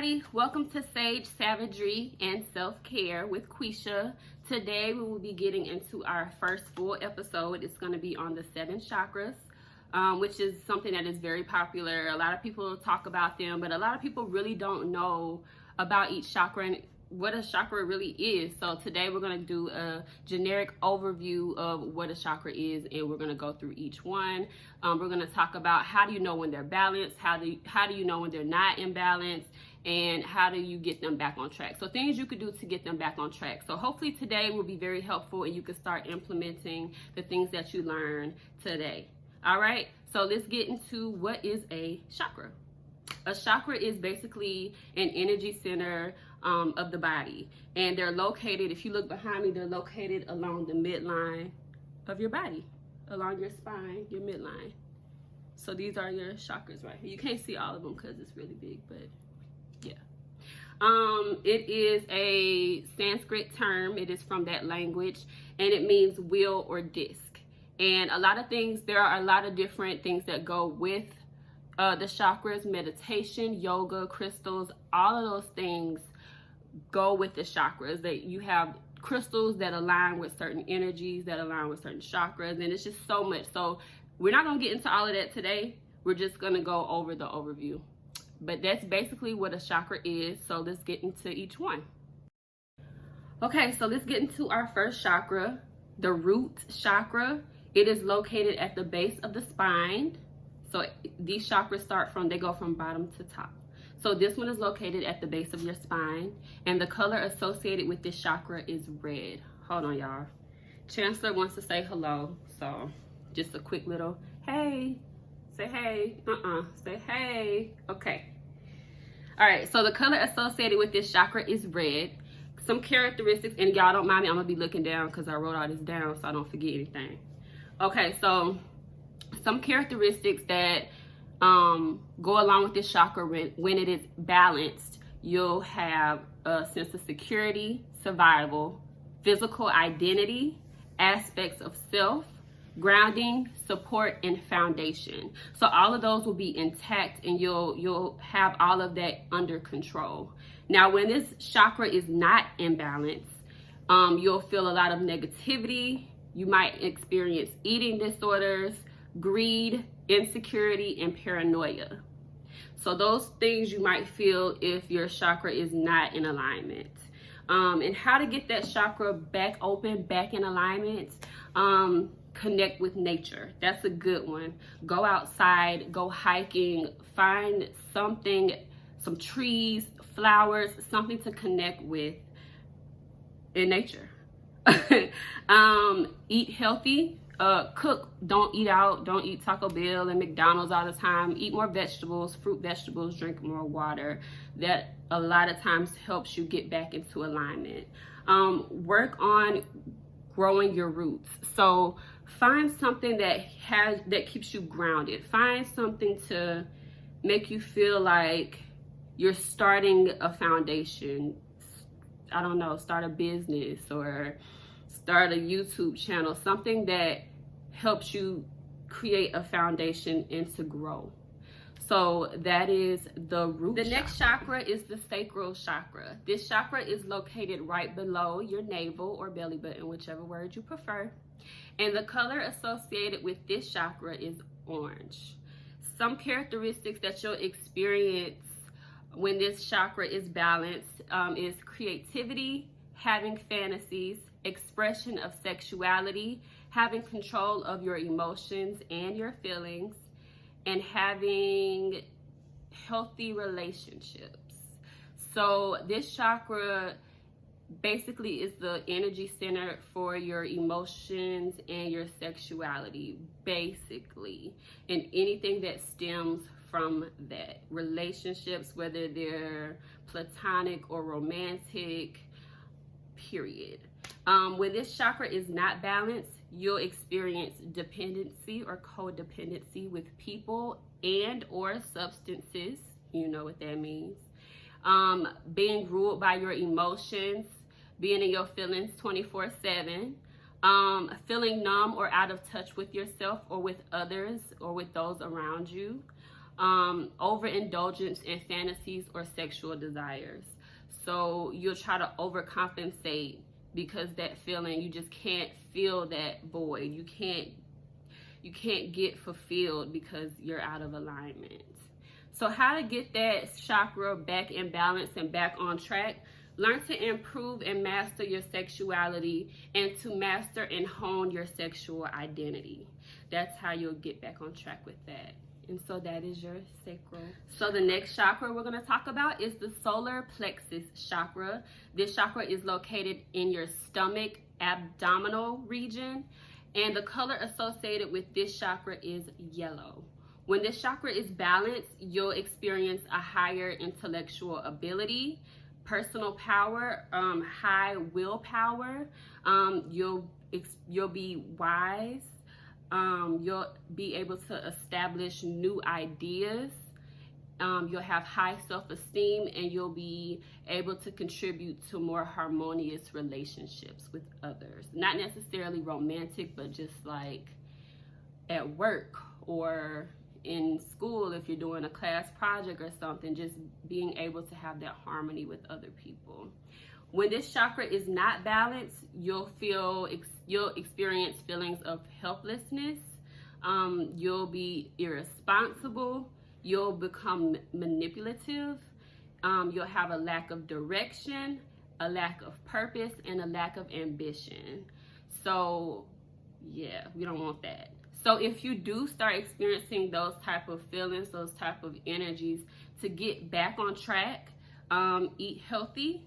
everybody, welcome to Sage Savagery and Self-Care with Quisha. Today we will be getting into our first full episode. It's going to be on the 7 chakras, which is something that is very popular. A lot of people talk about them, but a lot of people really don't know about each chakra and what a chakra really is. So today we're going to do a generic overview of what a chakra is, and we're going to go through each one. We're going to talk about how do you know when they're balanced, how do you know when they're not in balance, and how do you get them back on track. So things you could do to get them back on track. So hopefully today will be very helpful and you can start implementing the things that you learn today. All right, so let's get into what is a chakra. A chakra is basically an energy center of the body, and they're located, if you look behind me, they're located along the midline of your body, along your spine, your midline. So these are your chakras right here. You can't see all of them because it's really big, but yeah. It is a Sanskrit term. It is from that language, and it means wheel or disc. And there are a lot of different things that go with the chakras: meditation, yoga, crystals, all of those things go with the chakras. That you have crystals that align with certain energies, that align with certain chakras, and it's just so much. So we're not going to get into all of that today. We're just going to go over the overview. But that's basically what a chakra is. So let's get into each one. Okay, so let's get into our first chakra, the root chakra. It is located at the base of the spine. So these chakras they go from bottom to top. So this one is located at the base of your spine, and the color associated with this chakra is red. Hold on, y'all. Chancellor wants to say hello, so just a quick little hey. Say hey. Say hey. Okay. All right, so the color associated with this chakra is red. Some characteristics, and y'all don't mind me, I'm gonna be looking down because I wrote all this down so I don't forget anything. Okay, so some characteristics that go along with this chakra: when it is balanced, you'll have a sense of security, survival, physical identity, aspects of self, grounding, support, and foundation. So all of those will be intact, and you'll have all of that under control. Now, when this chakra is not in balance, you'll feel a lot of negativity. You might experience eating disorders, greed, insecurity, and paranoia. So those things you might feel if your chakra is not in alignment. And how to get that chakra back open, back in alignment: connect with nature. That's a good one. Go outside, go hiking, find something, some trees, flowers, something to connect with in nature. Eat healthy. Cook. Don't eat out. Don't eat Taco Bell and McDonald's all the time. Eat more vegetables, fruit vegetables, drink more water. That a lot of times helps you get back into alignment. Work on growing your roots. So find something that keeps you grounded. Find something to make you feel like you're starting a foundation. I don't know, start a business or start a YouTube channel, something that helps you create a foundation and to grow. So that is the root. The next chakra is the sacral chakra. This chakra is located right below your navel or belly button, whichever word you prefer. And the color associated with this chakra is orange. Some characteristics that you'll experience when this chakra is balanced is creativity, having fantasies, expression of sexuality, having control of your emotions and your feelings, and having healthy relationships. So this chakra basically is the energy center for your emotions and your sexuality, basically, and anything that stems from that. Relationships, whether they're platonic or romantic, period. When this chakra is not balanced, you'll experience dependency or codependency with people and or substances. You know what that means. Being ruled by your emotions, being in your feelings 24/7, feeling numb or out of touch with yourself or with others or with those around you, overindulgence in fantasies or sexual desires. So you'll try to overcompensate because that feeling, you just can't feel that void. You can't get fulfilled because you're out of alignment. So how to get that chakra back in balance and back on track? Learn to improve and master your sexuality and to master and hone your sexual identity. That's how you'll get back on track with that. And so that is your sacral. So the next chakra we're going to talk about is the solar plexus chakra. This chakra is located in your stomach, abdominal region, and the color associated with this chakra is yellow. When this chakra is balanced, you'll experience a higher intellectual ability, personal power, high willpower. You'll be wise. You'll be able to establish new ideas. You'll have high self-esteem, and you'll be able to contribute to more harmonious relationships with others. Not necessarily romantic, but just like at work or in school, if you're doing a class project or something, just being able to have that harmony with other people. When this chakra is not balanced, you'll experience feelings of helplessness. You'll be irresponsible. You'll become manipulative. You'll have a lack of direction, a lack of purpose, and a lack of ambition. So yeah, we don't want that. So if you do start experiencing those type of feelings, those type of energies, to get back on track, eat healthy.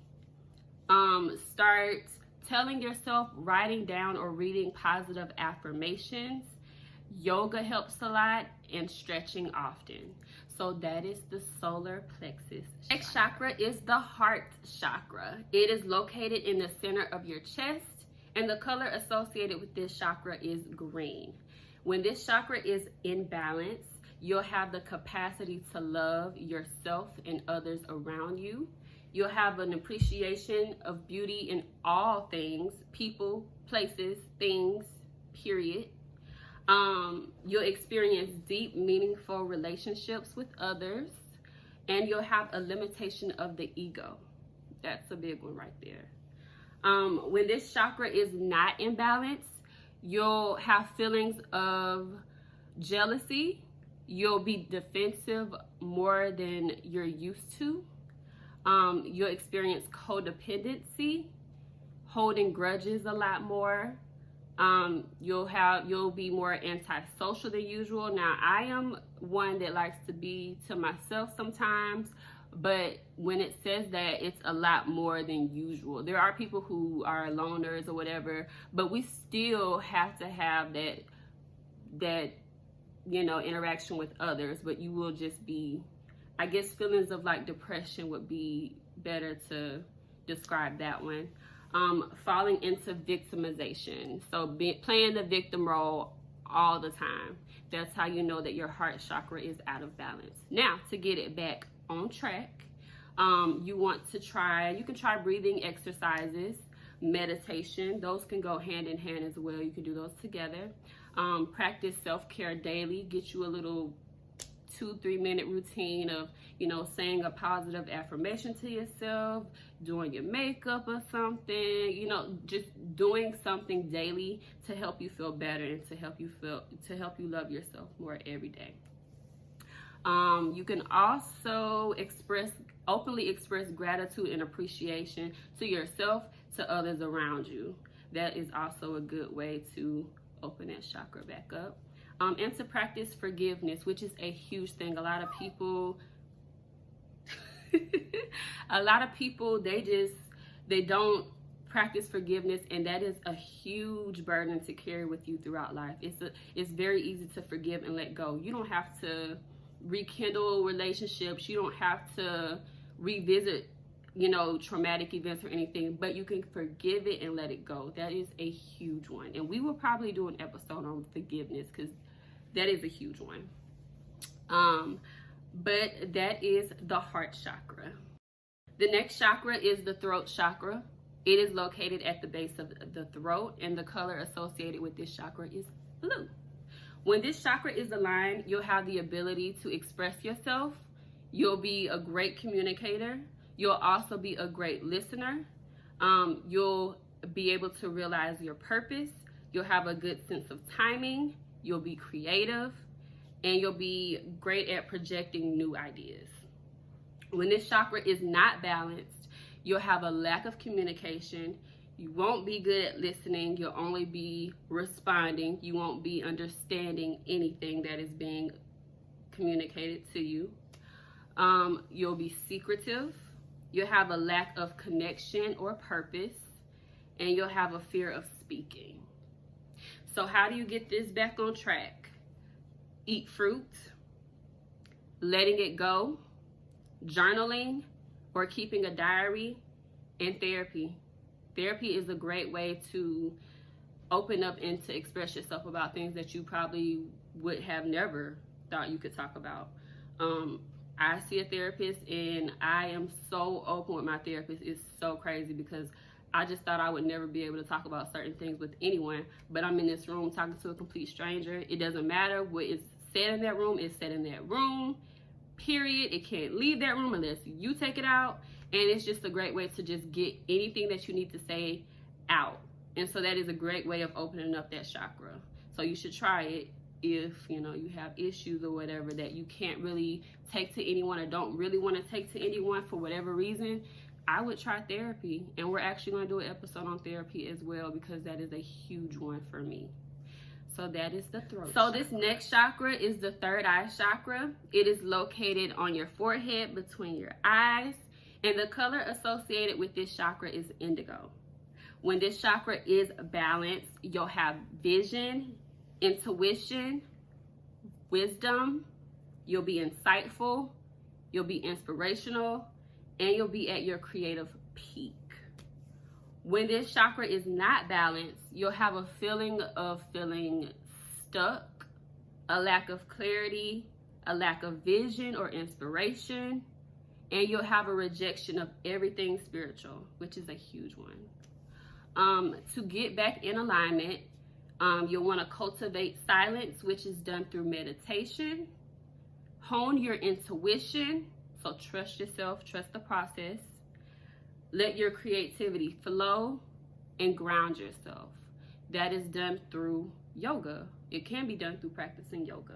Start telling yourself, writing down or reading positive affirmations. Yoga helps a lot, and stretching often. So that is the solar plexus. Next chakra is the heart chakra. It is located in the center of your chest, and the color associated with this chakra is green. When this chakra is in balance, you'll have the capacity to love yourself and others around you. You'll have an appreciation of beauty in all things, people, places, things, period. You'll experience deep, meaningful relationships with others, and you'll have a limitation of the ego. That's a big one right there. When this chakra is not in balance, you'll have feelings of jealousy. You'll be defensive more than you're used to. You'll experience codependency, holding grudges a lot more. You'll be more antisocial than usual. Now, I am one that likes to be to myself sometimes, but when it says that, it's a lot more than usual. There are people who are loners or whatever, but we still have to have that interaction with others, but you will just be, I guess feelings of like depression would be better to describe that one. Falling into victimization. So playing the victim role all the time. That's how you know that your heart chakra is out of balance. Now, to get it back on track, you can try breathing exercises, meditation. Those can go hand in hand as well. You can do those together. Practice self-care daily. Get you a little 2-3 minute routine of saying a positive affirmation to yourself, doing your makeup or something, just doing something daily to help you feel better and to help you love yourself more every day. You can also openly express gratitude and appreciation to yourself, to others around you. That is also a good way to open that chakra back up. And to practice forgiveness, which is a huge thing. A lot of people, they don't practice forgiveness, and that is a huge burden to carry with you throughout life. It's very easy to forgive and let go. You don't have to rekindle relationships. You don't have to revisit, traumatic events or anything, but you can forgive it and let it go. That is a huge one. And we will probably do an episode on forgiveness because that is a huge one. But that is the heart chakra. The next chakra is the throat chakra. It is located at the base of the throat, and the color associated with this chakra is blue. When this chakra is aligned, you'll have the ability to express yourself. You'll be a great communicator. You'll also be a great listener. You'll be able to realize your purpose. You'll have a good sense of timing. You'll be creative. And you'll be great at projecting new ideas. When this chakra is not balanced, you'll have a lack of communication. You won't be good at listening. You'll only be responding. You won't be understanding anything that is being communicated to you. You'll be secretive. You'll have a lack of connection or purpose. And you'll have a fear of speaking. So how do you get this back on track? Eat fruit, letting it go, journaling, or keeping a diary, and therapy. Therapy is a great way to open up and to express yourself about things that you probably would have never thought you could talk about. I see a therapist and I am so open with my therapist. It's so crazy because I just thought I would never be able to talk about certain things with anyone, but I'm in this room talking to a complete stranger. It doesn't matter what is said in that room, is said in that room, period. It can't leave that room unless you take it out. And it's just a great way to just get anything that you need to say out. And so that is a great way of opening up that chakra. So you should try it if you have issues or whatever that you can't really take to anyone or don't really want to take to anyone for whatever reason. I would try therapy, and we're actually going to do an episode on therapy as well because that is a huge one for me. So that is the throat. So this next chakra is the third eye chakra. It is located on your forehead between your eyes, and the color associated with this chakra is indigo. When this chakra is balanced, you'll have vision, intuition, wisdom, you'll be insightful, you'll be inspirational, and you'll be at your creative peak. When this chakra is not balanced, you'll have a feeling of feeling stuck, a lack of clarity, a lack of vision or inspiration, and you'll have a rejection of everything spiritual, which is a huge one. To get back in alignment, you'll want to cultivate silence, which is done through meditation. Hone your intuition, so trust yourself, trust the process. Let your creativity flow and ground yourself. That is done through yoga. It can be done through practicing yoga.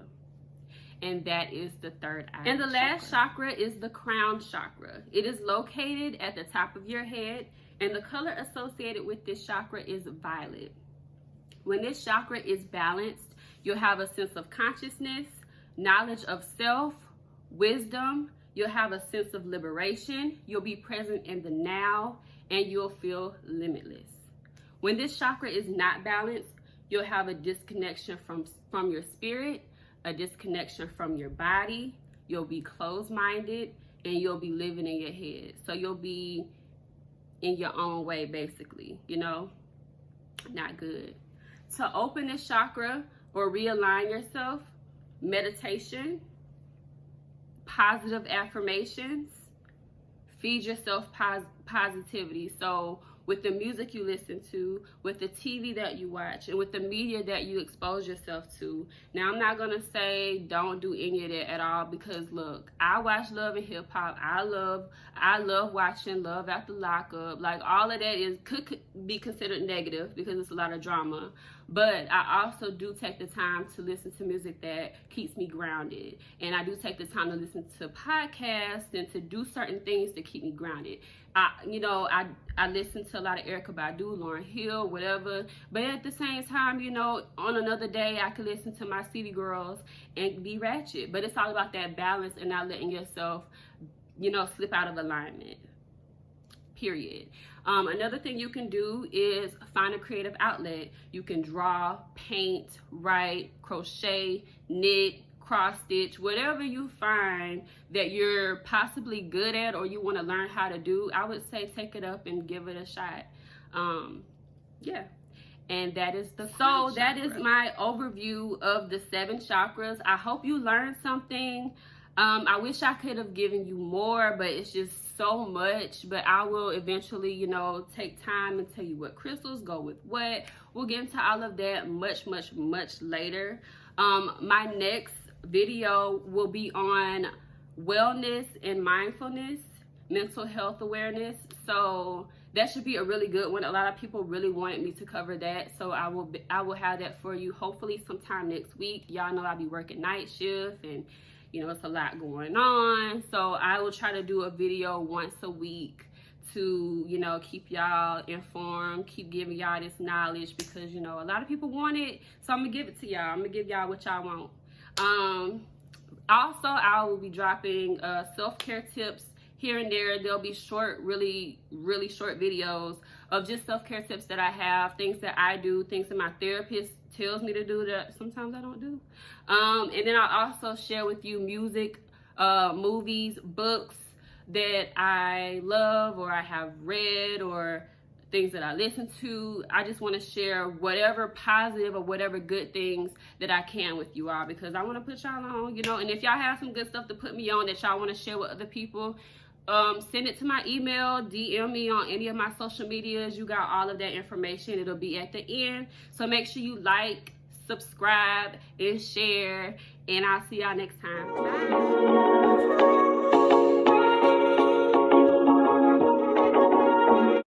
And that is the third eye. And the last chakra is the crown chakra. It is located at the top of your head, and the color associated with this chakra is violet. When this chakra is balanced, you'll have a sense of consciousness, knowledge of self, wisdom. You'll have a sense of liberation. You'll be present in the now, and you'll feel limitless. When this chakra is not balanced, you'll have a disconnection from your spirit, a disconnection from your body. You'll be closed-minded, and you'll be living in your head. So you'll be in your own way, basically, not good. To open this chakra or realign yourself, meditation, positive affirmations, feed yourself positivity. So with the music you listen to, with the TV that you watch, and with the media that you expose yourself to. Now, I'm not going to say don't do any of that at all, because look, I watch Love and Hip Hop. I love watching Love After Lockup. Like, all of that could be considered negative because it's a lot of drama. But I also do take the time to listen to music that keeps me grounded. And I do take the time to listen to podcasts and to do certain things to keep me grounded. I listen to a lot of Erykah Badu, Lauryn Hill, whatever. But at the same time, on another day, I could listen to my City Girls and be ratchet. But it's all about that balance and not letting yourself, slip out of alignment. Period. Another thing you can do is find a creative outlet. You can draw, paint, write, crochet, knit, cross stitch, whatever you find that you're possibly good at or you want to learn how to do. I would say take it up and give it a shot. And that is that is my overview of the 7 chakras. I hope you learned something. I wish I could have given you more, but it's just so much. But I will eventually, you know, take time and tell you what crystals go with what. We'll get into all of that much later. My next video will be on wellness and mindfulness, mental health awareness. So that should be a really good one. A lot of people really wanted me to cover that, so I will have that for you hopefully sometime next week. Y'all know I'll be working night shift, and you know it's a lot going on, so I will try to do a video once a week to, you know, keep y'all informed, keep giving y'all this knowledge, because you know a lot of people want it, so I'm gonna give it to y'all. I'm gonna give y'all what y'all want. Also, I will be dropping self-care tips here and there. There'll be short, really short videos of just self-care tips that I have, things that I do, things that my therapist tells me to do that sometimes I don't do. And then I'll also share with you music, movies, books that I love or I have read, or things that I listen to. I just want to share whatever positive or whatever good things that I can with you all, because I want to put y'all on, you know. And if y'all have some good stuff to put me on that y'all want to share with other people, send it to my email, DM me on any of my social medias. You got all of that information. It'll be at the end. So make sure you like, subscribe, and share. And I'll see y'all next time. Bye.